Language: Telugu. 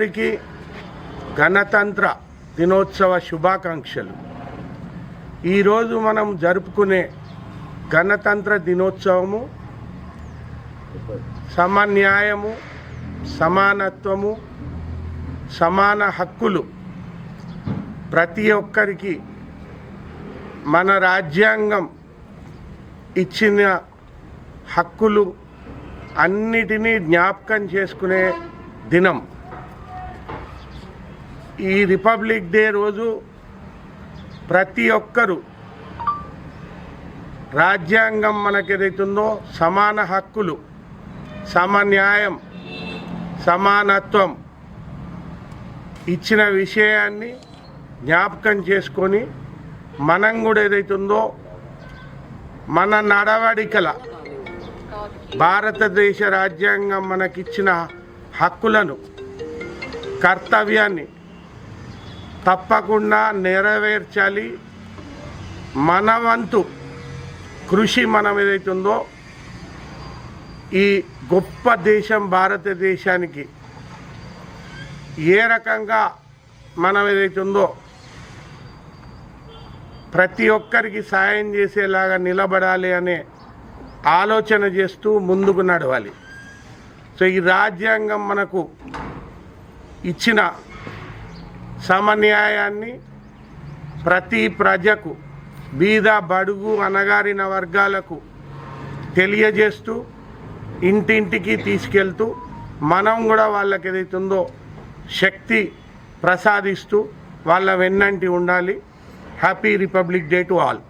అందరికీ గణతంత్ర దినోత్సవ శుభాకాంక్షలు. ఈరోజు మనం జరుపుకునే గణతంత్ర దినోత్సవము సమన్యాయము, సమానత్వము, సమాన హక్కులు ప్రతి ఒక్కరికి మన రాజ్యాంగం ఇచ్చిన హక్కులు అన్నిటినీ జ్ఞాపకం చేసుకునే దినం. ఈ రిపబ్లిక్ డే రోజు ప్రతి ఒక్కరూ రాజ్యాంగం మనకేదైతుందో సమాన హక్కులు, సమన్యాయం, సమానత్వం ఇచ్చిన విషయాన్ని జ్ఞాపకం చేసుకొని మనం కూడా ఏదైతుందో మన నడవడికల భారతదేశ రాజ్యాంగం మనకిచ్చిన హక్కులను, కర్తవ్యాన్ని తప్పకుండా నెరవేర్చాలి. మన వంతు కృషి మనం ఏదైతుందో ఈ గొప్ప దేశం భారతదేశానికి ఏ రకంగా మనం ఏదైతుందో ప్రతి ఒక్కరికి సాయం చేసేలాగా నిలబడాలి అనే ఆలోచన చేస్తూ ముందుకు నడవాలి. సో ఈ రాజ్యాంగం మనకు ఇచ్చిన సమన్యాయాన్ని ప్రతి ప్రజకు, బీద బడుగు అణగారిన వర్గాలకు తెలియజేస్తూ ఇంటింటికి తీసుకెళ్తూ మనం కూడా వాళ్ళకి ఏదైతుందో శక్తి ప్రసాదిస్తూ వాళ్ళ వెన్నంటి ఉండాలి. Happy republic day to all.